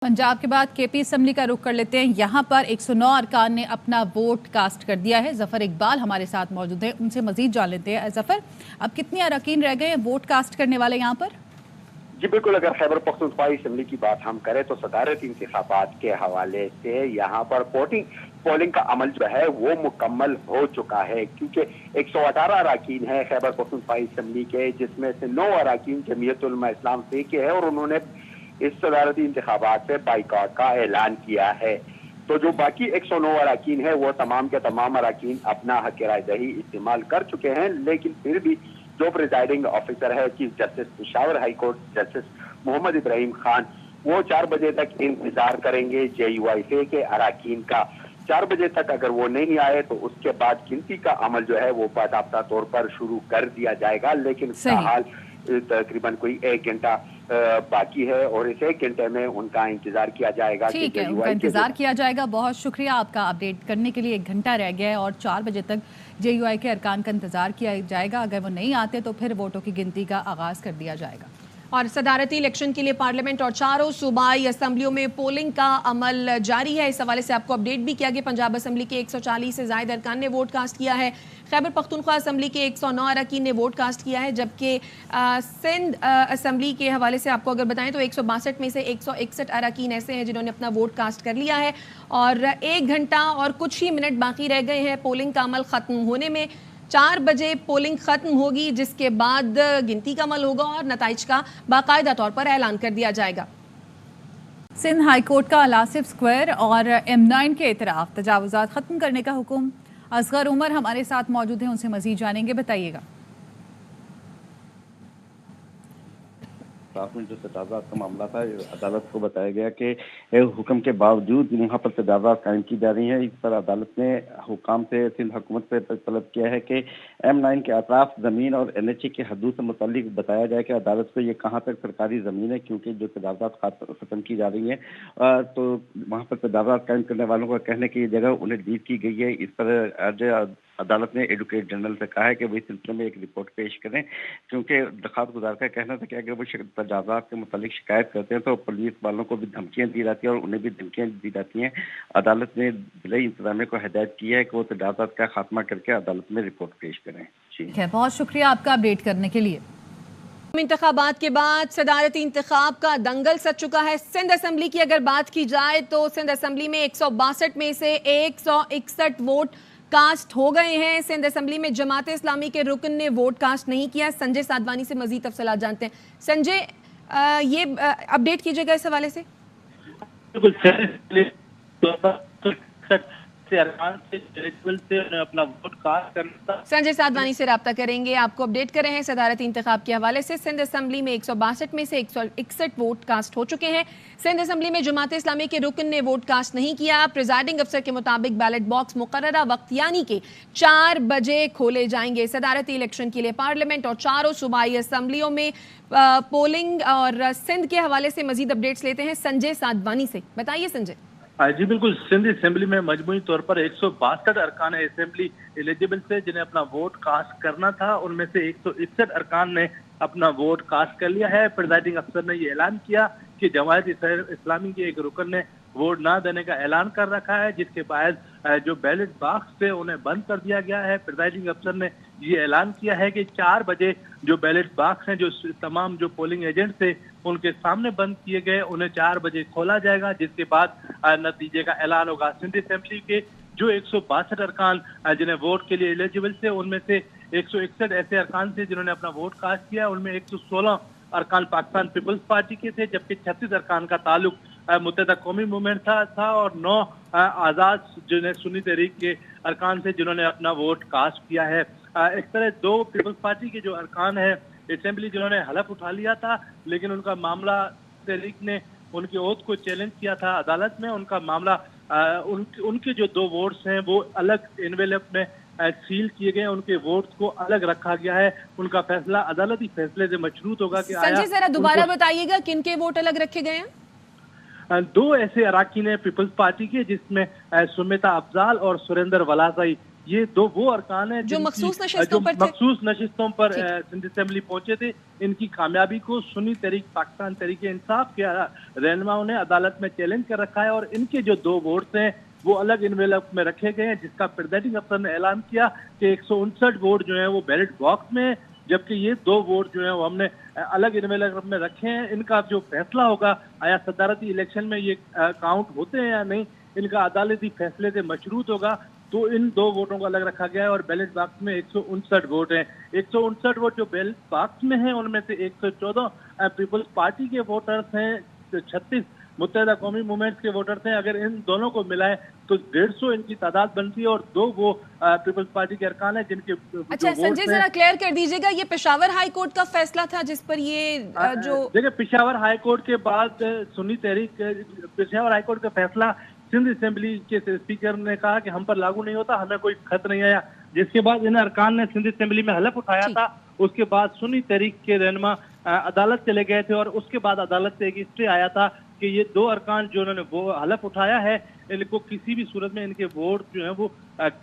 पंजाब के बाद KP assembly का रुख कर लेते हैं। यहाँ पर 109 अरकान ने अपना वोट कास्ट कर दिया है। जफर इकबाल हमारे साथ मौजूद है, उनसे मजीद जान लेते हैं। जफर, अब कितने अरकान रह गए हैं वोट कास्ट करने वाले यहाँ पर? जी बिल्कुल, अगर खैबर पख्तूनख्वा असम्बली की बात हम करें तो सदारती इंतखाबात के हवाले से यहाँ पर पोलिंग का अमल जो है वो मुकम्मल हो चुका है, क्योंकि 118 अरकान है खैबर पख्तूनख्वा असम्बली के, जिसमें से 9 अरकान जमीयत उलमा इस्लाम से के है और उन्होंने इस सदारती इंतखाबात से बाइकॉट का ऐलान किया है। तो जो बाकी 109 अरकान है वो तमाम के तमाम अरकान अपना हक राय दही इस्तेमाल कर चुके हैं, लेकिन फिर भी जो प्रिजाइडिंग ऑफिसर है chief justice Peshawar high court justice Mohammad Ibrahim Khan, वो 4 बजे तक इंतजार करेंगे JUIF के अरकान का। 4 बजे तक अगर वो नहीं आए तो उसके बाद गिनती का अमल जो है वो बाकायदा तौर पर शुरू कर दिया जाएगा, लेकिन फिलहाल तकरीबन कोई 1 घंटा बाकी है और इस 1 घंटे में उनका इंतजार किया जाएगा। ठीक है, उनका इंतजार किया जाएगा। बहुत शुक्रिया आपका अपडेट करने के लिए। 1 घंटा रह गया है और 4 बजे तक JUI के अरकान का इंतजार किया जाएगा। अगर वो नहीं आते तो फिर वोटों की गिनती का आगाज कर दिया जाएगा। और सदारती इलेक्शन के लिए पार्लियामेंट और चारों सूबाई असम्बलियों में पोलिंग का अमल जारी है। इस हवाले से आपको अपडेट भी किया गया। पंजाब असम्बली के 140 से ज्यादा अरकान ने वोट कास्ट किया है। खैबर पख्तूनख्वा असम्बली के 109 अरकान ने वोट कास्ट किया है, जबकि सिंध असम्बली के हवाले से आपको अगर बताएं तो 162 में से 161 अरकान ऐसे हैं जिन्होंने अपना वोट कास्ट कर लिया है और 1 घंटा और कुछ ही मिनट बाकी रह गए हैं पोलिंग का अमल खत्म होने में। 4 बजे पोलिंग खत्म होगी, जिसके बाद गिनती का अमल होगा और नताइज का बाकायदा तौर पर ऐलान कर दिया जाएगा। सिंध हाई कोर्ट का अलासिफ स्क्वायर और M9 के इतराफ तजावुजात खत्म करने का हुक्म। असगर उमर हमारे साथ मौजूद हैं, उनसे मजीद जानेंगे। बताइएगा। में जो तजावजात का मामला था, अदालत को बताया गया कि हुक्म के बावजूद वहाँ पर तजावजात कायम की जा रही हैं। इस पर अदालत ने हुकाम से सिंध हुकूमत से तलब किया है कि M9 के अतराफ ज़मीन और NHA के हदूद से मुतालिक बताया जाए कि अदालत को ये कहाँ तक सरकारी ज़मीन है, क्योंकि जो तजावजात ख़त्म की जा रही हैं तो वहाँ पर तजावजात कायम करने वालों का कहने की जगह उन्हें डील की गई है। इस पर अदालत ने एडवोकेट जनरल से कहा है कि वही सिलसिले में एक रिपोर्ट पेश करें, क्योंकि दरख्वास्त गुजार का कहना था कि अगर वो तजावजात के मुतालिक शिकायत करते हैं तो पुलिस वालों को भी धमकियां दी जाती हैं और उन्हें भी धमकियां दी जाती हैं। अदालत ने जिला इंतजामिया को हिदायत की है कि वो तजावजात का खात्मा करके अदालत में रिपोर्ट पेश करें। ठीक है, बहुत शुक्रिया आपका अपडेट करने के लिए। इंतखाबात के बाद सदारती इंतखाब का दंगल सज चुका है। सिंध असम्बली की अगर बात की जाए तो सिंध असम्बली में 162 में से 161 वोट कास्ट हो गए हैं। सिंध असम्बली में जमात इस्लामी के रुकन ने वोट कास्ट नहीं किया। संजय साधवानी से मजीद तफसीलात जानते हैं। संजय, ये अपडेट कीजिएगा इस हवाले से। अपना वोट कास्ट करना। संजय साधवानी से राब्ता करेंगे, आपको अपडेट कर रहे हैं। सदारती इंतखाब के हवाले से सिंध असम्बली में 162 में से 161 वोट कास्ट हो चुके हैं। सिंध असम्बली में जमात इस्लामी के रुकन ने वोट कास्ट नहीं किया। प्रिजाइडिंग अफसर के मुताबिक बैलेट बॉक्स मुकर्ररा वक्त यानी कि 4 बजे खोले जाएंगे। सदारती इलेक्शन के लिए पार्लियामेंट और चारों सूबाई असम्बलियों में पोलिंग और सिंध के हवाले से मजीद अपडेट्स लेते हैं संजय साधवानी से। बताइए संजय। जी बिल्कुल, सिंध असेंबली में मजमूई तौर पर 162 अरकान असेंबली एलिजिबल थे जिन्हें अपना वोट कास्ट करना था। उनमें से 161 अरकान ने अपना वोट कास्ट कर लिया है। प्रिजाइडिंग अफसर ने ये ऐलान किया कि जमात इस्लामी के एक रुकन ने वोट ना देने का ऐलान कर रखा है, जिसके बाद जो बैलेट बॉक्स थे उन्हें बंद कर दिया गया है। प्रिजाइडिंग अफसर ने ये ऐलान किया है कि 4 बजे जो बैलेट बॉक्स हैं, जो तमाम जो पोलिंग एजेंट थे उनके सामने बंद किए गए, उन्हें 4 बजे खोला जाएगा, जिसके बाद नतीजे का ऐलान होगा। सिंध असेंबली के जो 162 अरकान जिन्हें वोट के लिए एलिजिबल थे, उनमें से 161 ऐसे अरकान थे जिन्होंने अपना वोट कास्ट किया। उनमें 116 अरकान पाकिस्तान पीपल्स पार्टी के थे, जबकि 36 अरकान का ताल्लुक मुत्तहदा कौमी मूवमेंट था और 9 आज़ाद जिन्हें सुन्नी तहरीक के अरकान थे जिन्होंने अपना वोट कास्ट किया है। इस तरह 2 पीपल्स पार्टी के जो अरकान है असेंबली जिन्होंने हलफ उठा लिया था, लेकिन उनका मामला तहरीक ने उनके ओथ को चैलेंज किया था अदालत में। उनका मामला उनके जो 2 वोट्स हैं वो अलग एनवेलप में सील किए गए, उनके वोट्स को अलग रखा गया है। उनका फैसला अदालती फैसले से मशरूत होगा कि संजय जरा दोबारा बताइएगा किन के वोट अलग रखे गए हैं। 2 ऐसे अरकान हैं पीपल्स पार्टी के, जिसमें सुमिता अफजाल और सुरेंद्र वलासाई ये दो वो अरकान है जो मखसूस नशिस्तों पर थे। मखसूस नशिस्तों पर सिंध असेंबली पहुंचे थे। इनकी कामयाबी को सुन्नी तहरीक पाकिस्तान तहरीक इंसाफ के रहनुमाओं ने अदालत में चैलेंज कर रखा है और इनके जो दो वोट्स हैं वो अलग इन्वेलप में रखे गए हैं, जिसका प्रिजाइडिंग अफसर ने ऐलान किया कि 159 वोट जो है वो बैलेट बॉक्स में, जबकि ये दो वोट जो है वो हमने अलग इन्वेलप में रखे हैं। इनका जो फैसला होगा आया सदारती इलेक्शन में ये काउंट होते हैं या नहीं, इनका अदालती फैसले से मशरूत होगा। तो इन दो वोटों को अलग रखा गया है और बैलेट बॉक्स में 159 वोट हैं। 159 वोट जो बैलेट बॉक्स में हैं उनमें से 114 पीपल्स पार्टी के वोटर्स हैं, 36 मुत्तहिदा कौमी मूवमेंट्स के वोटर्स हैं। अगर इन दोनों को मिलाए तो 150 इनकी तादाद बनती है और दो वो पीपल्स पार्टी के अरकान है जिनके अच्छा संजय जरा क्लियर कर दीजिएगा, ये पेशावर हाई कोर्ट का फैसला था जिस पर ये जो देखिए पेशावर हाई कोर्ट के बाद सुन्नी तहरीक पेशावर हाई कोर्ट का फैसला सिंध असेंबली के स्पीकर ने कहा कि हम पर लागू नहीं होता, हमें कोई खत नहीं आया, जिसके बाद इन अरकान ने सिंध असेंबली में हलफ उठाया था। उसके बाद सुन्नी तहरीक के रहनुमा अदालत चले गए थे और उसके बाद अदालत से एक स्टे आया था कि ये दो अरकान जो उन्होंने वो हलफ उठाया है इनको किसी भी सूरत में इनके वोट जो है वो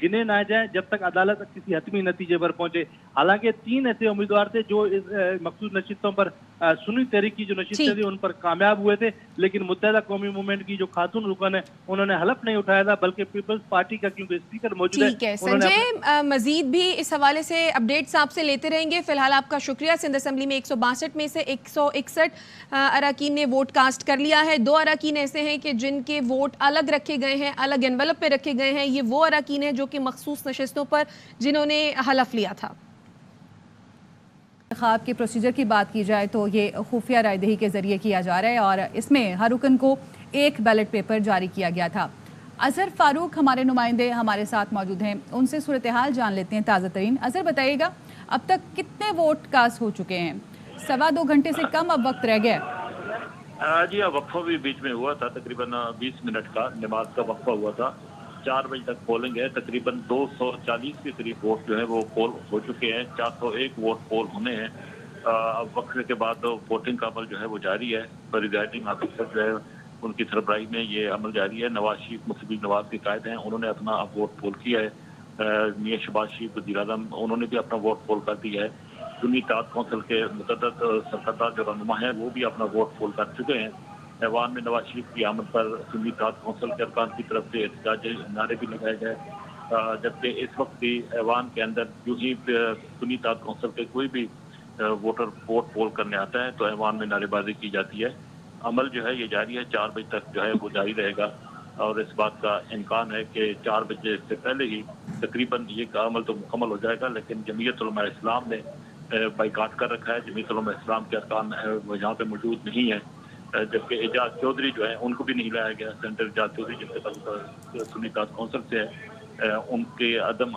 गिने ना जाए जब तक अदालत किसी हतमी नतीजे पर पहुंचे। हालांकि 3 ऐसे उम्मीदवार थे जो इस मखसूस नशिस्तों पर सुन्नी तहरीक की जो नशिस्तें थी उन पर कामयाब हुए थे, लेकिन मुत्तहिदा कौमी मूवमेंट की जो खातून रुकन है उन्होंने हलफ नहीं उठाया था, बल्कि पीपल्स पार्टी का क्योंकि स्पीकर मौजूद है। ठीक है संजय, मजीद भी इस हवाले से अपडेट्स आपसे लेते रहेंगे। फिलहाल आपका शुक्रिया। सिंध असेंबली में 162 में से 161 अरकान ने वोट कास्ट कर लिया है। 2 अरकान ऐसे हैं कि जिनके वोट अलग रखे गए हैं, अलग एनवलप पे रखे गए हैं। ये वो अरकान हैं जो कि मखसूस नशिस्तों पर जिन्होंने हलफ लिया था। इंतखाब के प्रोसीजर की बात की जाए तो ये खुफिया रायदही के जरिए किया जा रहा है और इसमें हर रुकन को एक बैलेट पेपर जारी किया गया था। अजहर फारूक हमारे नुमाइंदे हमारे साथ मौजूद हैं, उनसे सूरत हाल जान लेते हैं ताज़ा तरीन। अजहर बताइएगा, अब तक कितने वोट कास्ट हो चुके हैं? 2.25 घंटे से कम अब वक्त रह गया। जी हाँ, वक्फा भी बीच में हुआ था, तकरीबन 20 मिनट का नमाज का वक्फा हुआ था। 4 बजे तक पोलिंग है। तकरीबन 240 के करीब वोट जो है वो पोल हो चुके हैं। 401 वोट पोल होने हैं। अब वक्फे के बाद वोटिंग का अमल जो है वो जारी है। प्रिजाइडिंग ऑफिसर जो है उनकी सरबराही में ये अमल जारी है। नवाज शरीफ मुस्लिम लीग नवाज के कायद हैं, उन्होंने अपना अब वोट पोल किया है। मियां शहबाज शरीफ वज़ीर आज़म उन्होंने भी अपना वोट पोल कर दिया है। सुन्नी इत्तेहाद कौंसिल के मुतअद्दिद सरकर्दा जो रहनुमा हैं वो भी अपना वोट पोल कर चुके हैं। ऐवान में नवाज शरीफ की आमद पर सुन्नी इत्तेहाद कौंसिल के अरकान की तरफ से एहतजाजी नारे भी लगाए गए, जबकि इस वक्त भी ऐवान के अंदर जो ही सुन्नी इत्तेहाद कौंसिल के कोई भी वोटर वोट पोल करने आता है तो ऐवान में नारेबाजी की जाती है। अमल जो है ये जारी है, 4 बजे तक जो है वो जारी रहेगा और इस बात का इम्कान है कि 4 बजे से पहले ही तकरीबन ये का अमल तो मुकम्मल हो जाएगा। लेकिन जमीयत उलमा इस्लाम ने बाइकाट कर रखा है। जमीयत उलमा इस्लाम के अरकान वो यहाँ पे मौजूद नहीं है, जबकि एजाज चौधरी जो है उनको भी नहीं लाया गया। सेंटर एजाज चौधरी जिनके ताल्लुक सुन्नी इत्तेहाद कौंसिल से है, उनके अदम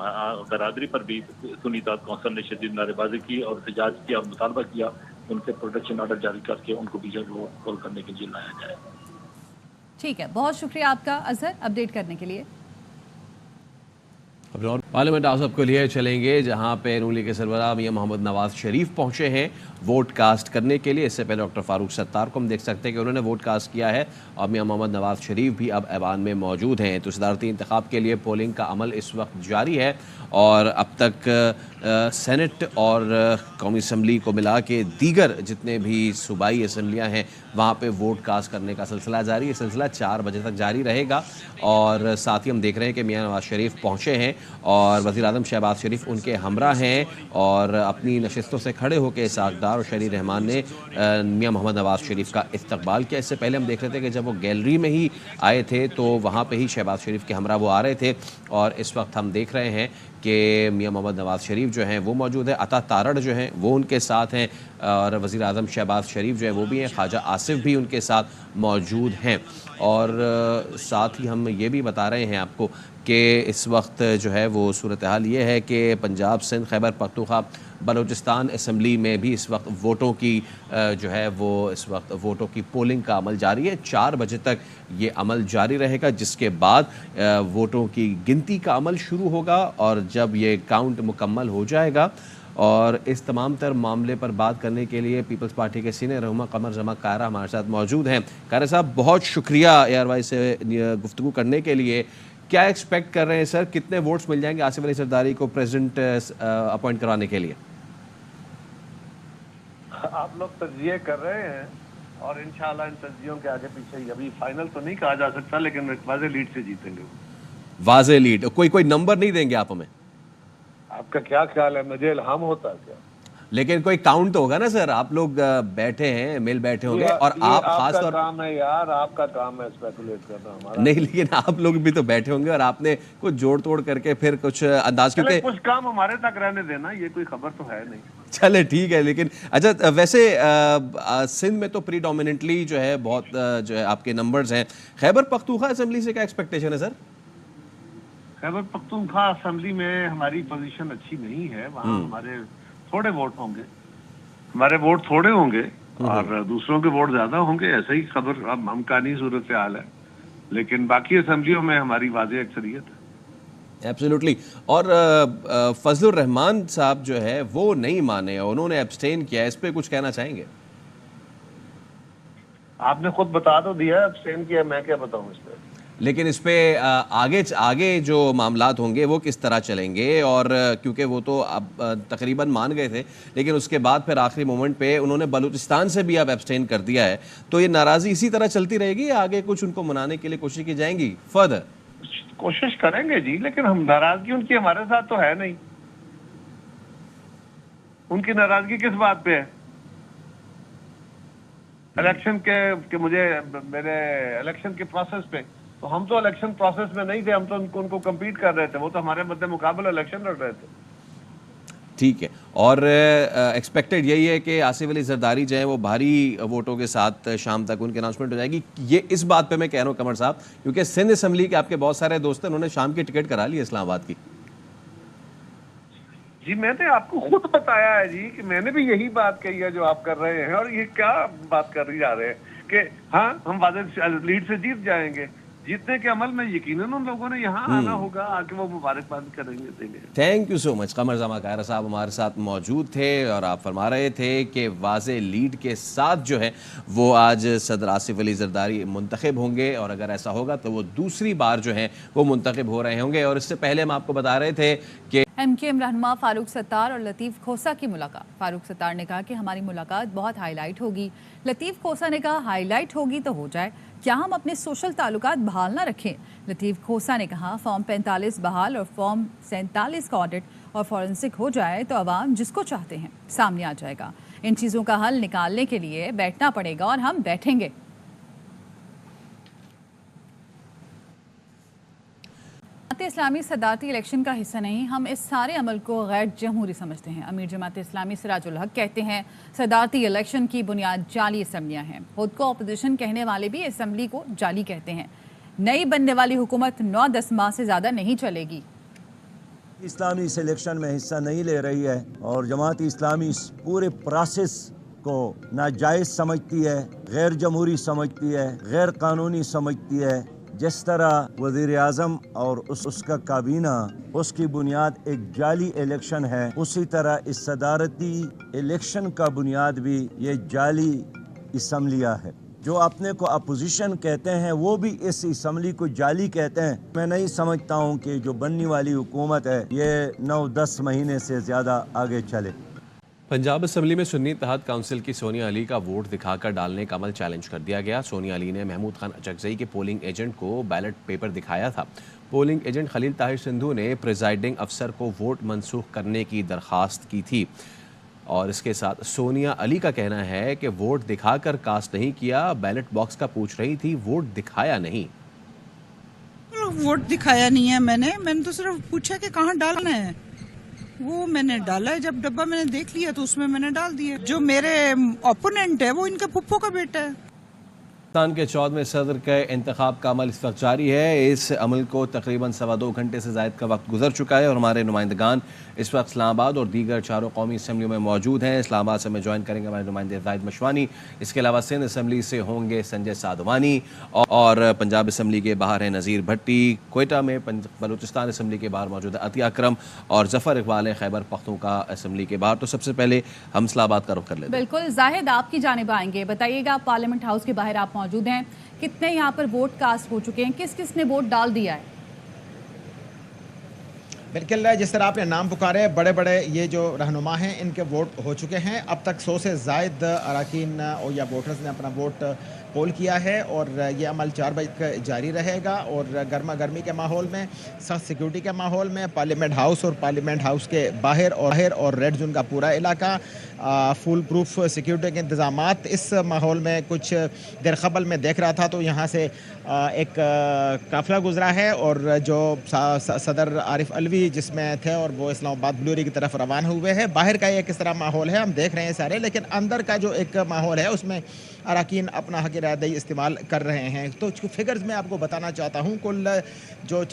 बरादरी पर भी सुन्नी इत्तेहाद कौंसिल ने शदीद नारेबाजी की और एहतजाज किया और मुतालबा किया उनके प्रोटेक्शन ऑर्डर जारी करके उनको भी वोट पोल करने के लिए लाया जाए। ठीक है, बहुत शुक्रिया आपका अजहर अपडेट करने के लिए। अब और पार्लियामेंट हाउस के लिए चलेंगे जहां पे नून लीग के सरबराह मियां मोहम्मद नवाज शरीफ पहुंचे हैं वोट कास्ट करने के लिए। इससे पहले डॉक्टर फारूक सत्तार को हम देख सकते हैं कि उन्होंने वोट कास्ट किया है और मियां मोहम्मद नवाज शरीफ भी अब ऐवान में मौजूद हैं। तो सदारती इंतखाब के लिए पोलिंग का अमल इस वक्त जारी है और अब तक सेनेट और कौमी असम्बली को मिला के दीगर जितने भी सूबाई असम्बलियाँ हैं वहाँ पे वोट कास्ट करने का सिलसिला जारी है। सिलसिला 4 बजे तक जारी रहेगा और साथ ही हम देख रहे हैं कि मियां नवाज शरीफ पहुँचे हैं और वज़ीर आज़म शहबाज शरीफ उनके हमरा हैं और अपनी नशिस्तों से खड़े होकर साकदार और शहरी रहमान ने मियां मोहम्मद नवाज शरीफ का इस्तकबाल किया। इससे पहले हम देख रहे थे कि जब वो गैलरी में ही आए थे तो वहाँ पे ही शहबाज शरीफ के हमरा वो आ रहे थे और इस वक्त हम देख रहे हैं कि मियां मोहम्मद नवाज शरीफ जो हैं वो मौजूद है। अता तारड़ जो हैं वो उनके साथ हैं और वज़ीर आज़म शहबाज शरीफ जो है वो भी हैं। ख्वाजा आसिफ भी उनके साथ मौजूद हैं और साथ ही हम ये भी बता रहे हैं आपको कि इस वक्त जो है वो सूरत हाल ये है कि पंजाब सिंध खैबर पख्तूनख्वा बलूचिस्तान असम्बली में भी इस वक्त वोटों की जो है वो इस वक्त वोटों की पोलिंग का अमल जारी है। 4 बजे तक ये अमल जारी रहेगा जिसके बाद वोटों की गिनती का अमल शुरू होगा और जब ये काउंट मुकम्मल हो जाएगा और इस तमाम तर मामले पर बात करने के लिए पीपल्स पार्टी के सीनियर रहनुमा कमर जमा कायरा हमारे साथ मौजूद हैं। कायरा साहब बहुत शुक्रिया ARY से गुफ्तगू करने के लिए। क्या एक्सपेक्ट कर रहे हैं सर, कितने वोट्स मिल जाएंगे आसिफ अली जरदारी को प्रेसिडेंट अपॉइंट कराने के लिए? आप लोग तज्जिए कर रहे हैं और इंशाल्लाह इन तज्जियों के आगे पीछे अभी फाइनल तो नहीं कहा जा सकता, लेकिन वाज़े लीड से जीतेंगे। वाज़े लीड? कोई नंबर नहीं देंगे आप हमें? आपका क्या ख्याल है, मुझे इल्हाम होता है क्या? लेकिन कोई काउंट तो होगा ना सर, आप लोग बैठे हैं, मिल बैठे होंगे और आप खास तौर काम है यार, आपका काम है स्पेकुलेट करना, हमारा नहीं, लेकिन आप लोग भी तो बैठे होंगे और आपने कुछ जोड़ तोड़ करके फिर कुछ अंदाज, क्योंकि कुछ काम हमारे तक रहने देना, ये कोई खबर तो है नहीं। चले ठीक है। लेकिन अच्छा, वैसे सिंध में तो प्रीडोमिनेंटली जो है बहुत जो है आपके नंबर्स हैं। खैबर पख्तूनख्वा असेंबली से क्या एक्सपेक्टेशन है सर? खैबर पख्तूनख्वा असेंबली में हमारी पोजीशन अच्छी नहीं है, वहाँ हमारे थोड़े वोट होंगे, हमारे वोट थोड़े होंगे और दूसरों के वोट ज्यादा होंगे, ऐसा ही खबर अब अमकानी सूरत हाल है, लेकिन बाकी असेंबलियों में हमारी वाज़े अक्सरियत है। एब्सोल्युटली। और फजलुर रहमान साहब जो है वो नहीं माने, उन्होंने एब्सटेन किया, इस पे कुछ कहना चाहेंगे? आपने खुद बता तो दिया एब्सटेन किया, मैं क्या बताऊं इस पे। लेकिन इस पे आगे जो मामलात होंगे वो किस तरह चलेंगे, और क्योंकि वो तो अब तकरीबन मान गए थे, लेकिन उसके बाद फिर आखिरी मोमेंट पे उन्होंने बलूचिस्तान से भी अब एब्सटेन कर दिया है, तो ये नाराज़ी इसी तरह चलती रहेगी या आगे कुछ उनको मनाने के लिए कोशिश की जाएंगी फर्दर? कोशिश करेंगे जी, लेकिन हम नाराजगी उनकी हमारे साथ तो है नहीं। उनकी नाराजगी किस बात पे है? इलेक्शन के मुझे मेरे इलेक्शन के प्रोसेस पे, तो हम तो इलेक्शन प्रोसेस में नहीं थे, हम तो उनको कम्पीट कर रहे थे, वो तो हमारे मध्य मुकाबले इलेक्शन लड़ रहे थे। ठीक है। और एक्सपेक्टेड यही है कि आसिफ अली जरदारी जो है वो भारी वोटों के साथ शाम तक उनकी अनाउंसमेंट हो जाएगी। ये इस बात पे मैं कह रहा हूँ कमर साहब, क्योंकि सिंध असेंबली के आपके बहुत सारे दोस्त हैं, उन्होंने शाम की टिकट करा ली है इस्लामाबाद की। जी मैंने आपको खुद बताया है जी कि मैंने भी यही बात कही है जो आप कर रहे हैं, और ये क्या बात कर जा रहे हैं कि हाँ हम वाज़े लीड से जीत जाएंगे। जीतने के अमल में यकीनन उन लोगों ने यहाँ आना होगा, आके वो मुबारकबाद करेंगे, देंगे। Thank you so much. Qamar Zaman Kaira साहब हमारे साथ मौजूद थे और आप फरमा रहे थे कि वाज़े लीड के साथ जो है वो आज सदर आसिफ अली जरदारी मुंतखब होंगे, और अगर ऐसा होगा तो वो दूसरी बार जो है वो मुंतखब हो रहे होंगे। और इससे पहले हम आपको बता रहे थे कि MKM रहनुमा फारूक सत्तार और लतीफ़ खोसा की मुलाकात। फारूक सत्तार ने कहा कि हमारी मुलाकात बहुत हाईलाइट होगी। लतीफ़ खोसा ने कहा हाईलाइट होगी तो हो जाए, क्या हम अपने सोशल ताल्लुकात बहाल ना रखें? लतीफ़ खोसा ने कहा फॉर्म 45 बहाल और फॉर्म 47 का ऑडिट और फॉरेंसिक हो जाए तो अवाम जिसको चाहते हैं सामने आ जाएगा। इन चीज़ों का हल निकालने के लिए बैठना पड़ेगा और हम बैठेंगे। इस्लामी सदारती इलेक्शन का हिस्सा नहीं, हम इस सारे अमल को गैर जमहूरी समझते हैं। अमीर जमात इस्लामी सिराजुल हक कहते हैं सदारती इलेक्शन की बुनियाद जाली असम्बलियाँ हैं। खुद को अपोजिशन कहने वाले भी असम्बली को जाली कहते हैं। नई बनने वाली हुकूमत 9-10 माह से ज़्यादा नहीं चलेगी। इस्लामी इस इलेक्शन में हिस्सा नहीं ले रही है और जमात इस्लामी इस पूरे प्रोसेस को नाजायज़ समझती है, गैर जमहूरी समझती है, गैर कानूनी समझती है। जिस तरह वज़ीर आज़म और उसका काबीना उसकी बुनियाद एक जाली इलेक्शन है, उसी तरह इस सदारती इलेक्शन का बुनियाद भी ये जाली असम्बलियाँ है। जो अपने को अपोजिशन कहते हैं वो भी इस असम्बली को जाली कहते हैं। मैं नहीं समझता हूँ कि जो बनने वाली हुकूमत है ये 9-10 महीने से ज़्यादा आगे चले। पंजाब असेंबली में सुन्नी इत्तेहाद काउंसिल की सोनिया अली का वोट दिखाकर डालने का अमल चैलेंज कर दिया गया। सोनिया अली ने महमूद खान अचकज़ई के पोलिंग एजेंट को बैलेट पेपर दिखाया था। पोलिंग एजेंट खलील ताहिर सिंधु ने प्रिजाइडिंग अफसर को वोट मनसूख करने की दरख्वास्त की थी। और इसके साथ सोनिया अली का कहना है कि वोट दिखाकर कास्ट नहीं किया, बैलेट बॉक्स का पूछ रही थी, वोट दिखाया नहीं। वोट दिखाया नहीं है मैंने तो सिर्फ पूछा कि कहाँ डालना है, वो मैंने डाला है। जब डब्बा मैंने देख लिया तो उसमें मैंने डाल दिया। जो मेरे ओपोनेंट है वो इनका फुप्पो का बेटा है। पाकिस्तान के 14वें सदर के इंतखाब का अमल इस वक्त जारी है। इस अमल को तकरीबन 2.25 घंटे से ज़ायद का वक्त गुजर चुका है और हमारे नुमाइंदगान इस वक्त इस्लामाबाद और दीगर चारों कौमी असम्बलियों में मौजूद हैं। इस्लामाबाद से हमें ज्वाइन करेंगे हमारे नुमाइंदे जाहिद मशवानी। इसके अलावा सिंध असम्बली से होंगे संजय साधवानी और पंजाब असम्बली के बाहर हैं नज़ीर भट्टी। कोयटा में बलूचिस्तान असम्बली के बाहर मौजूद है अतिया अकरम और जफ़र इकबाल है खैबर पख्तूनख्वा असम्बली के बाहर। तो सबसे पहले हम इस्लामाबाद का रुख कर लेते हैं। बिल्कुल जाहिद, आपकी जानिब आएंगे, बताइएगा पार्लियामेंट हाउस के बाहर आप मौजूद हैं, कितने यहाँ पर वोट कास्ट हो चुके हैं, किस किस ने वोट डाल दिया है? बिल्कुल, जिस तरह आपने नाम पुकारे, बड़े बड़े ये जो रहनुमा हैं इनके वोट हो चुके हैं। अब तक 100 से ज़ायद अरकान या वोटर्स ने अपना वोट पोल किया है और ये अमल 4 बजे तक जारी रहेगा। और गर्मा गर्मी के माहौल में, सख्त सिक्योरिटी के माहौल में पार्लियामेंट हाउस और पार्लियामेंट हाउस के बाहर और रेड जोन का पूरा इलाका फुल प्रूफ सिक्योरिटी के इंतजामात। इस माहौल में कुछ देर कबल में देख रहा था तो यहाँ से एक काफ़िला गुजरा है और जो सदर आरिफ अलवी जिसमें थे और वो इस्लामाबाद ब्लूरी की तरफ रवाना हुए हैं। बाहर का ये किस तरह माहौल है हम देख रहे हैं सारे, लेकिन अंदर का जो एक माहौल है उसमें अरकान अपना हक रायदही इस्तेमाल कर रहे हैं। तो फिगर्स मैं आपको बताना चाहता हूँ, कुल जो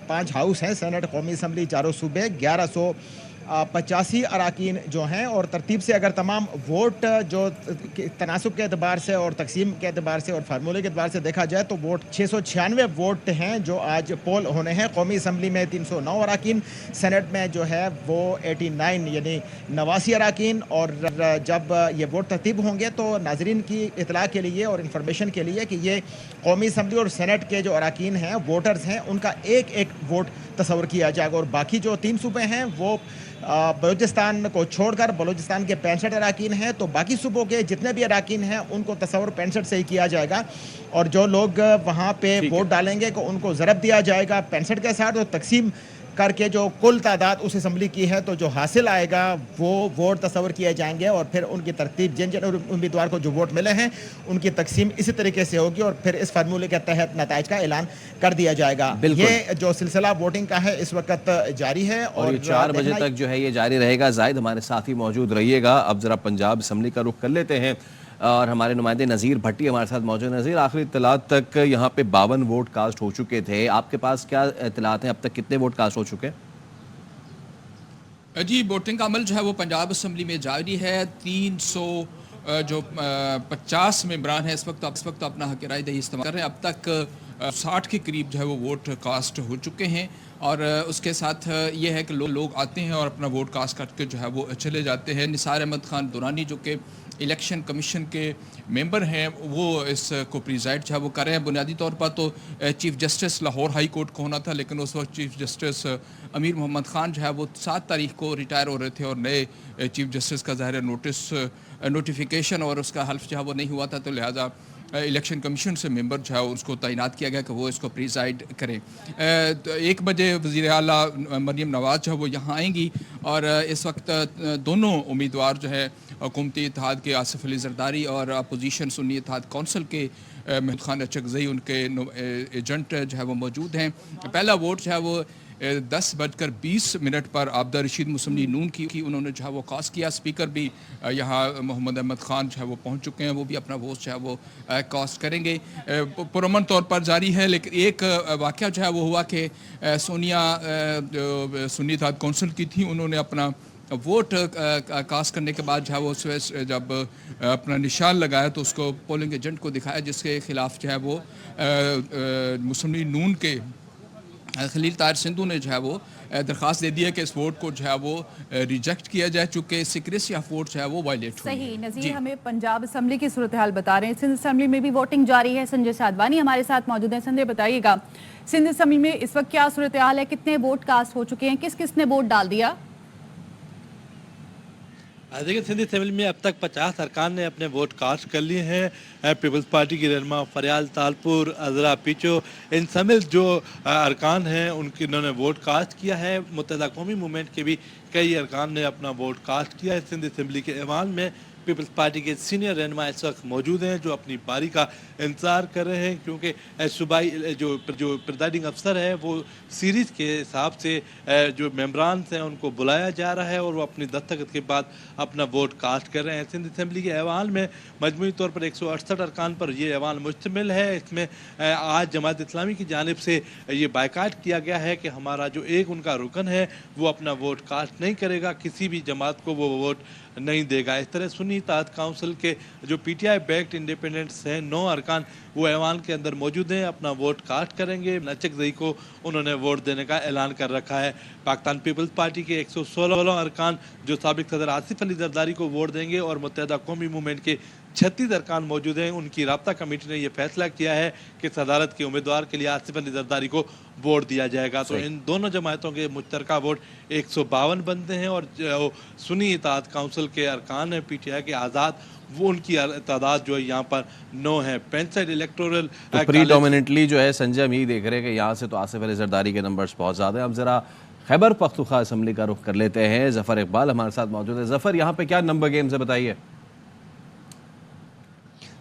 5 हाउस हैं, सेनेट, कौमी असम्बली, चारों सूबे, 1185 अरकान जो हैं। और तरतीब से अगर तमाम वोट जो तनासब के अतबार से और तकसीम के अतबार से और फार्मूले के अतबार से देखा जाए तो वोट 696 वोट हैं जो आज पोल होने हैं। कौमी असम्बली में 309 अरकान, सेनेट में जो है वो 89 यानी 89 अरकान। और जब ये वोट तरतीब होंगे तो नाजरीन की इतला के लिए और इंफॉर्मेशन के लिए कि ये कौमी असम्बली और सेनेट के जो अरकान हैं, वोटर्स हैं, उनका एक एक वोट तस्वर किया जाएगा। और बाकी जो 3 सूबे हैं वो बलूचिस्तान को छोड़कर, बलूचिस्तान के 65 अरकान हैं, तो बाकी सूबों के जितने भी अरकान हैं उनको तस्वर 65 से ही किया जाएगा। और जो लोग वहाँ पे वोट डालेंगे को उनको ज़रब दिया जाएगा 65 के साथ, और तकसीम करके जो कुल तादाद उस असम्बली की है तो जो हासिल आएगा वो वोट तस्वर किए जाएंगे। और फिर उनकी तरतीब जिन जिन उम्मीदवार को जो वोट मिले हैं उनकी तकसीम इसी तरीके से होगी और फिर इस फार्मूले के तहत नताइज का ऐलान कर दिया जाएगा। ये जो सिलसिला वोटिंग का है इस वक्त जारी है और 4 बजे तक जो है ये जारी रहेगा। जाहिद हमारे साथ ही मौजूद रहिएगा। अब जरा पंजाब असम्बली का रुख कर लेते हैं और हमारे नुमाइंदे नज़ीर भट्टी हमारे साथ मौजूद। नज़ीर, आखिरी इत्तलात तक यहाँ पे 52 वोट कास्ट हो चुके थे, आपके पास क्या इत्तलात हैं, अब तक कितने वोट कास्ट हो चुके हैं? जी, वोटिंग का अमल जो है वो पंजाब असम्बली में जारी है। 350 मेंबरान हैं इस वक्त अपना हक राय दही इस्तेमाल कर रहे हैं। अब तक 60 के करीब जो है वो वोट कास्ट हो चुके हैं। और उसके साथ ये है कि लोग आते हैं और अपना वोट कास्ट करके जो है वो चले जाते हैं। निसार अहमद खान दुरानी जो कि इलेक्शन कमीशन के मेंबर हैं वो इसको प्रिजाइड जो है वो कर रहे हैं। बुनियादी तौर पर तो chief justice Lahore high court को होना था, लेकिन उस वक्त चीफ जस्टिस अमीर मोहम्मद ख़ान जो है वो 7 तारीख को रिटायर हो रहे थे और नए चीफ जस्टिस का ज़ाहिर नोटिफिकेशन और उसका हल्फ जो है वो नहीं हुआ था, तो लिहाजा इलेक्शन कमीशन से मेंबर जो है उसको तैनात किया गया कि वो इसको प्रिजाइड करें। 1 बजे वज़ीर आला मरीम नवाज़ जो है वो यहाँ आएंगी और इस वक्त दोनों उम्मीदवार जो है हुकूमती इत्तेहाद के आसिफ अली जरदारी और अपोजिशन सुन्नी इत्तेहाद कौंसिल के महमूद खान अचकज़ई उनके एजेंट जो है वो मौजूद हैं। पहला वोट जो है वो 10:20 पर आबदा रशीद मुसम्मी नून की उन्होंने जो है वो कास्ट किया। स्पीकर भी यहाँ मोहम्मद अहमद ख़ान जो है वो पहुँच चुके हैं, वो भी अपना वोट जो है वो कास्ट करेंगे। पुरअमन तौर पर जारी है, लेकिन एक वाक़या जो है वो हुआ कि सोनिया सुन्नी इत्तेहाद कौंसिल की थी, उन्होंने अपना वोट कास्ट करने के बाद जो है वो जब अपना निशान लगाया तो उसको पोलिंग एजेंट को दिखाया, जिसके खिलाफ जो है वो मुस्लिम नून के खलील ताहिर सिंधु ने जो है वो दरख्वास्त दे दी है कि इस वोट को जो है वो रिजेक्ट किया जाए, चूँकि सीक्रेसी ऑफ वोट जो है वो वायलेट हुई है। सही नज़ीर, हमें पंजाब असम्बली की सूरत हाल बता रहे हैं। सिंध असम्बली में भी वोटिंग जारी है। संजय साधवानी हमारे साथ मौजूद हैं। संजय, बताइएगा सिंध असम्बली में इस वक्त क्या सूरत हाल है, कितने वोट कास्ट हो चुके हैं, किस किस ने वोट डाल दिया? देखिए, सिंधी असम्बली में अब तक 50 अरकान ने अपने वोट कास्ट कर लिए हैं। पीपल्स पार्टी की रहनुमा फरियाल तालपुर, अजरा पीचो, इन समेत जो अरकान हैं उनके इन्होंने वोट कास्ट किया है। मुत्तहिदा कौमी मूवमेंट के भी कई अरकान ने अपना वोट कास्ट किया है। सिंधी असम्बली के ऐवान में पीपल्स पार्टी के सीनियर रहनुमा इस वक्त मौजूद हैं जो अपनी बारी का इंतज़ार कर रहे हैं, क्योंकि सूबाई जो प्रिजाइडिंग अफसर है वो सीरीज़ के हिसाब से जो मेंबरान हैं उनको बुलाया जा रहा है और वो अपनी दस्तखत के बाद अपना वोट कास्ट कर रहे हैं। सिंध असम्बली के ऐवान में मजमूई तौर पर 168 अरकान पर यह ऐवान मुश्तमिल है। इसमें आज जमात इस्लामी की जानिब से ये बायकाट किया गया है कि हमारा जो एक उनका रुकन है वो अपना वोट कास्ट नहीं करेगा, किसी भी जमात को वो वोट नहीं देगा। इस तरह सुन्नी इत्तेहाद काउंसिल के जो PTI बैक्ड इंडिपेंडेंट्स हैं 9 अरकान वो ऐवान के अंदर मौजूद हैं, अपना वोट कास्ट करेंगे। अचकज़ई को उन्होंने वोट देने का ऐलान कर रखा है। पाकिस्तान पीपल्स पार्टी के 116 अरकान जो साबिक सदर आसिफ अली जरदारी को वोट देंगे और मुत्तहिदा कौमी मूवमेंट के 36 अरकान मौजूद हैं। उनकी राब्ता कमेटी ने यह फैसला किया है कि सदारत के उम्मीदवार के लिए आसिफ अली जरदारी को वोट दिया जाएगा। तो इन दोनों जमातों के मुश्तरका वोट 152 बनते हैं और जो सुन्नी इत्तेहाद काउंसिल के अरकान हैं PTI के आज़ाद, वो उनकी तादाद जो है यहाँ पर 9 है। 65 इलेक्टोरल तो प्रीडोमिनेंटली जो है संजय हम यही देख रहे हैं कि यहाँ से तो आसिफ अली जरदारी के नंबर्स बहुत ज़्यादा हैं। अब ज़रा खैबर पख्तूनख्वा असम्बली का रुख कर लेते हैं। ज़फ़र इकबाल हमारे साथ मौजूद है। ज़फ़र, यहाँ पे क्या नंबर गेम्स है, बताइए।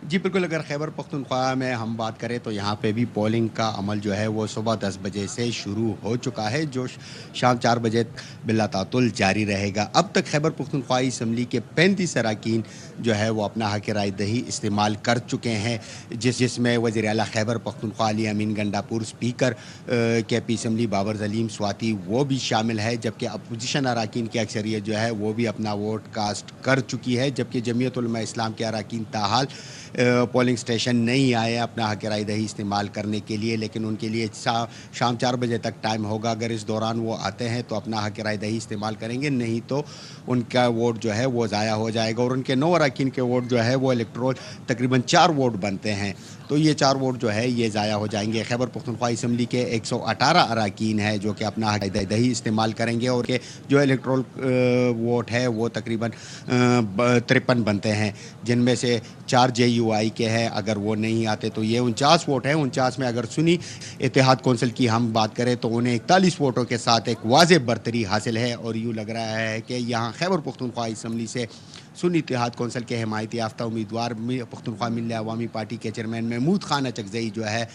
जी बिल्कुल, अगर खैबर पख्तूनख्वा में हम बात करें तो यहाँ पे भी पोलिंग का अमल जो है वो सुबह 10 बजे से शुरू हो चुका है, जो शाम 4 बजे बिला तातुल जारी रहेगा। अब तक खैबर पख्तूनख्वा असम्बली के 35 अरकान जो है वो अपना हक राय दही इस्तेमाल कर चुके हैं, जिसमें वज़ीर आला Khyber Pakhtunkhwa Ali Amin Gandapur, speaker KP assembly Babar Saleem Swati वो भी शामिल है, जबकि अपोजिशन अरकान की अक्सरियत जो है वो भी अपना वोट कास्ट कर चुकी है। जबकि जमीयत उलमा इस्लाम के अरकान ताहाल पोलिंग स्टेशन नहीं आए अपना हक राय दही इस्तेमाल करने के लिए, लेकिन उनके लिए शाम 4 बजे तक टाइम होगा। अगर इस दौरान वो आते हैं तो अपना हक राय दही इस्तेमाल करेंगे, नहीं तो उनका वोट जो है वो ज़ाया हो जाएगा। और उनके 9 अरकान के वोट जो है वो इलेक्ट्रोल तकरीबन 4 वोट बनते हैं, तो ये 4 वोट जो है ये ज़ाया हो जाएंगे। खैबर पख्तूनख्वा असम्बली के 118 अरकान है जो कि अपना हक राय दही इस्तेमाल करेंगे, और के जो इलेक्ट्रोल वोट है वो तकरीबन 53 बनते हैं, जिनमें से 4 JUI के हैं। अगर वो नहीं आते तो ये 49 वोट हैं। 49 में अगर सुन्नी इत्तेहाद कौंसिल की हम बात करें तो उन्हें 41 वोटों के साथ एक वाज़ेह बरतरी हासिल है। और यूँ लग रहा है कि यहाँ खैबर पख्तूनख्वा असम्बली से सुन्नी इत्तेहाद कौंसिल के हिमायती याफ्ता उम्मीदवार पख्तूनख्वा मिल्लत अवामी पार्टी के चेयरमैन महमूद खान अचकज़ई जो है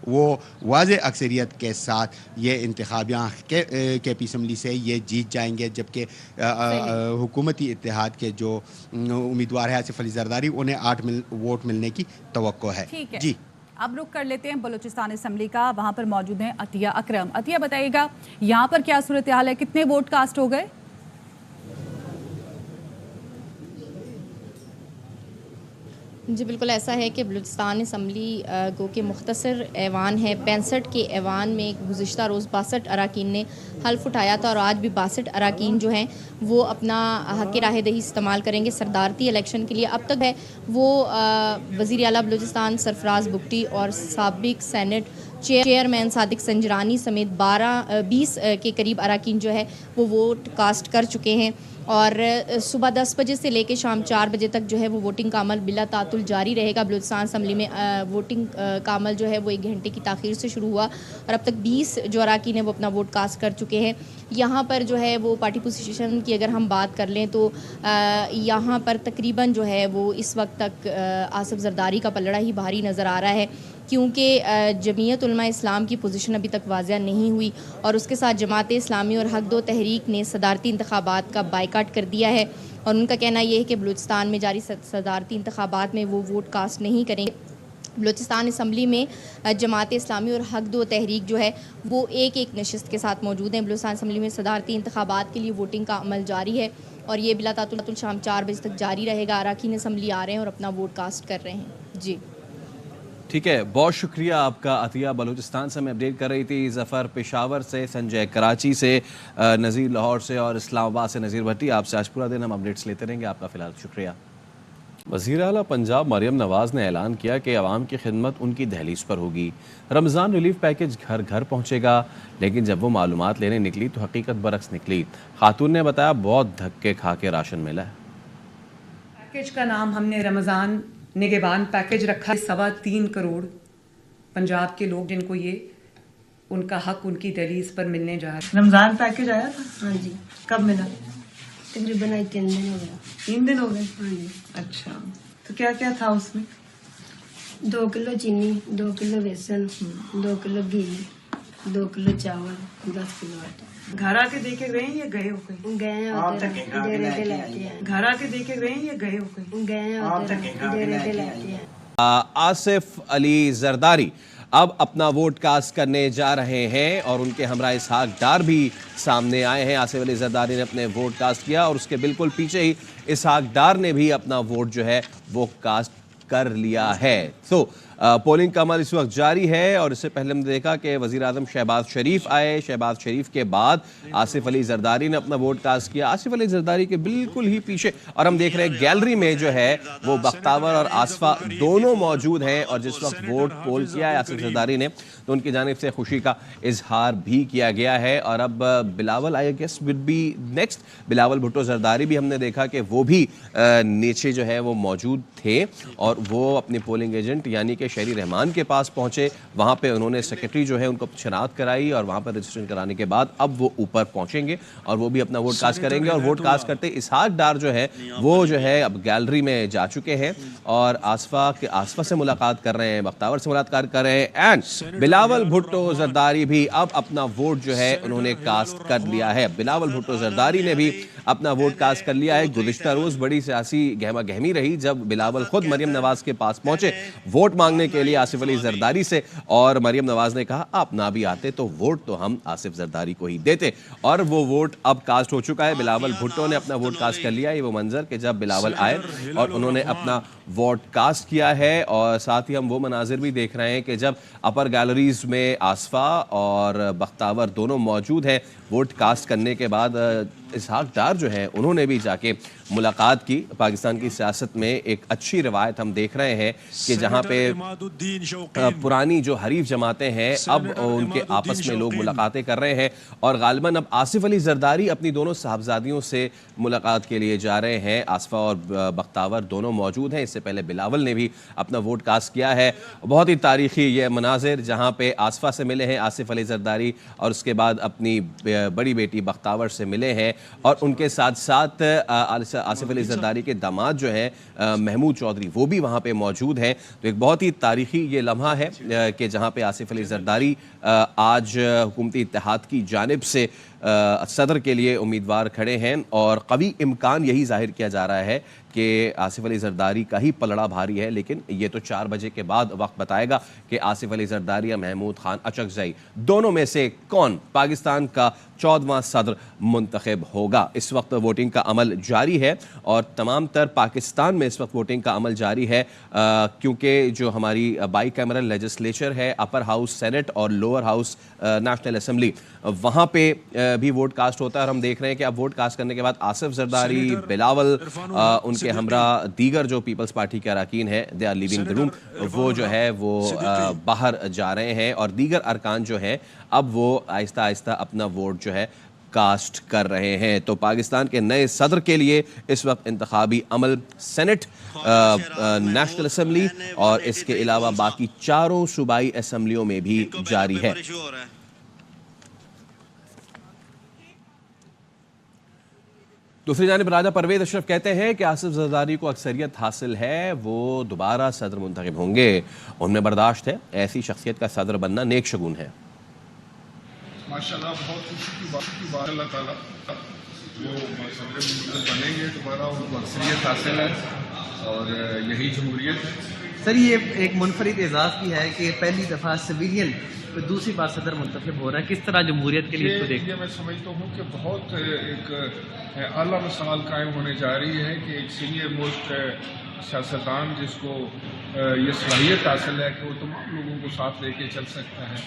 वो वाज़ेह अक्सरियत के साथ ये इंतखाबियाँ KP असम्बली से ये जीत जाएंगे। जबकि हुकूमती इत्तेहाद के जो उम्मीदवार है आसिफ अली जरदारी, उन्हें 8 वोट मिलने की तवक्को है। जी, अब रुक कर लेते हैं बलूचिस्तान असम्बली का। वहाँ पर मौजूद हैं अतिया अकरम। अतिया, बताइएगा यहाँ पर क्या सूरत हाल है, कितने वोट कास्ट हो गए? जी बिल्कुल ऐसा है कि बलूचिस्तान असम्बली गो के मुख्तसर ऐवान है। 65 के ऐवान में गुज़िश्ता रोज़ 62 अरकान ने हल्फ उठाया था और आज भी 62 अरकान जो हैं वो अपना हक़ राय दही इस्तेमाल करेंगे सदारती इलेक्शन के लिए। अब तक है वो वज़ीर आला बलूचिस्तान सरफराज बुगटी और साबिक सेनेट चेयरमैन सादिक संजरानी समेत 20 के करीब अरकान जो है वो वोट कास्ट कर चुके हैं। और सुबह 10 बजे से लेकर शाम 4 बजे तक जो है वो वोटिंग का अमल बिला तातुल जारी रहेगा। बलूचिस्तान असम्बली में वोटिंग का अमल जो है वो 1 घंटे की ताख़ीर से शुरू हुआ और अब तक 20 जो अरकान है वो अपना वोट कास्ट कर चुके हैं। यहाँ पर जो है वो पार्टी पोजीशन की अगर हम बात कर लें तो यहाँ पर तकरीबन जो है वो इस वक्त तक आसिफ जरदारी का पलड़ा ही भारी नज़र आ रहा है, क्योंकि जमीयत उलमा इस्लाम की पोजीशन अभी तक वाज़िया नहीं हुई और उसके साथ जमात इस्लामी और हक दो तहरीक ने सदारती इंतखाबात का बाइकाट कर दिया है। और उनका कहना यह है कि बलूचिस्तान में जारी सदारती इंतखाबात में वो वोट कास्ट नहीं करेंगे। बलूचिस्तान असम्बली में जमात इस्लामी और हक दो तहरीक जो है वो एक नशिस्त के साथ मौजूद हैं। बलूचिस्तान असम्बली में सदारती इंतखाबात के लिए वोटिंग का अमल जारी है और ये बिला तातुल शाम 4 बजे तक जारी रहेगा। अरकान असम्बली आ रहे हैं और अपना वोट कास्ट कर रहे हैं। जी ठीक है, बहुत शुक्रिया आपका अतिया। बलूचिस्तान से हमें अपडेट कर रही थी। ज़फ़र पेशावर से, संजय कराची से, नज़ीर लाहौर से और इस्लामाबाद से नज़ीर भट्टी। आपसे आज पूरा दिन हम अपडेट्स लेते रहेंगे। आपका फ़िलहाल शुक्रिया। वज़ीर आला पंजाब मरियम नवाज़ ने ऐलान किया कि अवाम की खिदमत उनकी दहलीज पर होगी। रमज़ान रिलीफ पैकेज घर घर पहुँचेगा, लेकिन जब वो मालूमात लेने निकली तो हकीकत बरक्स निकली। खातून ने बताया बहुत धक्के खा के राशन मिला है। पैकेज का नाम हमने रमज़ान निगहबान पैकेज रखा है। 3.25 करोड़ पंजाब के लोग जिनको ये उनका हक उनकी दहलीज पर मिलने जा रहा है। रमजान पैकेज आया था? हाँ जी। कब मिला? तकरीबन 3 दिन हो गया। 3 दिन हो गए? हाँ जी। अच्छा, तो क्या क्या था उसमें? 2 किलो चीनी, 2 किलो बेसन, 2 किलो घी, 2 किलो चावल, 10 किलो आटा। घर आके दे के गए या गए हो कहीं? गए हैं। घर आके दे के गए या गए हो कहीं? गए। आसिफ अली जरदारी अब अपना वोट कास्ट करने जा रहे हैं और उनके हमरा इसहाक डार भी सामने आए हैं। आसिफ अली जरदारी ने अपने वोट कास्ट किया और उसके बिल्कुल पीछे ही इसहाक डार ने भी अपना वोट जो है वो कास्ट कर लिया है। तो पोलिंग का अमल इस वक्त जारी है और इससे पहले हमने देखा कि वज़ीर आज़म शहबाज शरीफ आए। शहबाज शरीफ के बाद आसिफ अली जरदारी ने अपना वोट कास्ट किया। आसिफ अली जरदारी के बिल्कुल ही पीछे और हम देख रहे हैं गैलरी में जो है वो बख्तावर और आसफा दोनों मौजूद हैं और जिस वक्त वोट पोल किया है आसिफ जरदारी ने तो उनकी जानिब से खुशी का इजहार भी किया गया है। और अब Bilawal I guess will be next. Bilawal Bhutto Zardari भी हमने देखा कि वो भी नीचे जो है वो मौजूद थे और वो अपने पोलिंग एजेंट यानी कि शहरी रहमान के पास पहुंचे। वहाँ पे उन्होंने सेक्रेटरी जो है उनको शनाख्त कराई और वहाँ पर रजिस्ट्रेशन कराने के बाद अब वो ऊपर पहुंचेंगे और वो भी अपना वोट कास्ट करेंगे। और वोट कास्ट करते इसहाक डार जो है वो जो है अब गैलरी में जा चुके हैं और आसफा से मुलाकात कर रहे हैं, बख्तावर से मुलाकात कर रहे हैं एंड बिलावल भुट्टो जरदारी भी अब अपना वोट जो है उन्होंने कास्ट कर लिया है। बिलावल भुट्टो जरदारी ने भी अपना वोट कास्ट कर लिया है। गुज़िश्ता रोज बड़ी सियासी गहमा गहमी रही जब बिलावल खुद मरियम नवाज के पास पहुंचे वोट मांगने के लिए आसिफ अली जरदारी से और मरियम नवाज ने कहा आप ना भी आते तो वोट तो हम आसिफ जरदारी को ही देते और वो वोट अब कास्ट हो चुका है। बिलावल भुट्टो ने अपना वोट कास्ट कर लिया। ये वो मंजर कि जब बिलावल आए और उन्होंने अपना वोट कास्ट किया है और साथ ही हम वो मनाजिर भी देख रहे हैं कि जब अपर गैलरीज में आसफा और बख्तावर दोनों मौजूद हैं वोट कास्ट करने के बाद इसहाक डार जो है उन्होंने भी जाके मुलाकात की। पाकिस्तान की सियासत में एक अच्छी रवायत हम देख रहे हैं कि जहाँ पे पुरानी जो हरीफ जमातें हैं अब उनके आपस में लोग मुलाकातें कर रहे हैं और गालिबन अब आसिफ अली जरदारी अपनी दोनों साहबजादियों से मुलाकात के लिए जा रहे हैं। आसफा और बख्तावर दोनों मौजूद हैं। इससे पहले बिलावल ने भी अपना वोट कास्ट किया है। बहुत ही तारीखी ये मनाजिर जहाँ पे आसफा से मिले हैं आसिफ अली जरदारी और उसके बाद अपनी बड़ी बेटी बख्तावर से मिले हैं और उनके साथ साथ आसिफ अली जरदारी के दामाद जो है महमूद चौधरी वो भी वहाँ पे मौजूद हैं। तो एक बहुत ही तारीखी ये लम्हा है कि जहाँ पे आसिफ अली जरदारी आज हुकूमती इत्तेहाद की जानिब से सदर के लिए उम्मीदवार खड़े हैं और कवी इम्कान यही जाहिर किया जा रहा है कि आसिफ अली जरदारी का ही पलड़ा भारी है। लेकिन ये तो 4 बजे के बाद वक्त बताएगा कि आसिफ अली जरदारी या महमूद खान अचकजई दोनों में से कौन पाकिस्तान का 14वां सदर मुंतखब होगा। इस वक्त वोटिंग का अमल जारी है और तमाम तर पाकिस्तान में इस वक्त वोटिंग का अमल जारी है क्योंकि जो हमारी बाई कैमरल लेजिस्लेचर है अपर हाउस सेनेट और लोअर हाउस नेशनल असम्बली वहाँ पे भी वोट कास्ट होता है और हम देख रहे हैं कि अब वोट कास्ट करने के बाद आसिफ जरदारी बिलावल उनके हमरा दीगर जो पीपल्स पार्टी के अरकान है they are living the room वो जो है वो बाहर जा रहे हैं और दीगर अरकान जो है अब वो आहिस्ता आहिस्ता अपना वोट जो है कास्ट कर रहे हैं। तो पाकिस्तान के नए सदर के लिए इस वक्त इंतखाबी अमल सेनेट नेशनल असम्बली और इसके अलावा बाकी 4 सूबाई असम्बलियों में भी जारी है। दूसरी जानिब राजा परवेज अशरफ कहते हैं कि आसिफ जरदारी को अक्सरियत हासिल है, वो दोबारा सदर मुंतखब होंगे, उनमें बर्दाश्त है, ऐसी शख्सियत का सदर बनना नेक शगुन है। माशाल्लाह बहुत खुशी की बात अल्लाह ताला जो सदर मुंतखब बनेंगे दोबारा उनको अक्सरियत हासिल है और यही जमहूरियत है। सर ये एक मुनफरिद एजाज़ भी है कि पहली दफ़ा सिविलियन दूसरी बार सदर मुंतखब हो रहा है, किस तरह जमहूरियत के लिए इसको देखते हैं? मैं समझता हूँ कि बहुत एक आला मिसाल कायम होने जा रही है कि एक सीनियर मोस्ट सियासतदान जिसको ये सलाहियत हासिल है कि वो तमाम लोगों को साथ लेके चल सकता है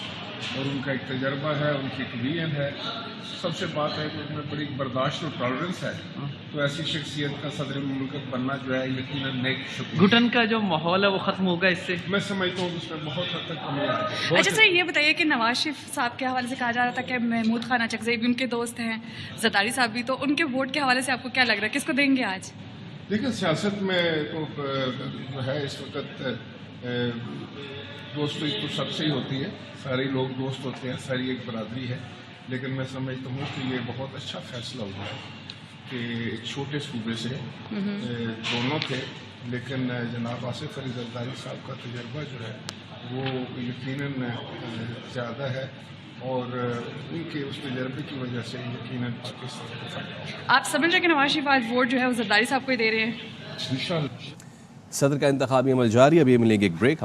और उनका एक तजर्बा है, उनकी एक विजन है। सबसे बात है कि उनमें बड़ी बर्दाश्त और टॉलरेंस है, तो ऐसी शख्सियत का सदर मुल्क बनना जो है यकीनन नेक शुक्र। घुटन का जो माहौल है वो ख़त्म होगा इससे? मैं समझता हूँ उसमें बहुत हद तक कमी आ रही है। अच्छा सर ये बताइए कि नवाज शरीफ साहब के हवाले से कहा जा रहा था कि महमूद खान अचकजई भी उनके दोस्त हैं, जरदारी साहब भी, तो उनके वोट के हवाले से आपको क्या लग रहा है, किसको देंगे आज? देखिए सियासत में तो जो है इस वक्त दोस्ती तो सबसे ही होती है, सारे लोग दोस्त होते हैं, सारी एक बरादरी है, लेकिन मैं समझता हूँ कि ये बहुत अच्छा फैसला हुआ है कि एक छोटे सूबे से दोनों थे, लेकिन जनाब आसिफ अली जरदारी साहब का तजर्बा जो है वो यकीनन ज़्यादा है और उनके उस तजर्बे की वजह से यकीनन पाकिस्तान। आप समझ रहे कि नवाज शरीफ आज वोट जो है वो जरदारी साहब को ही दे रहे हैं? इंशाल्लाह। सदर का इंतखाबी अमल जारी, अभी मिलेंगे एक ब्रेक।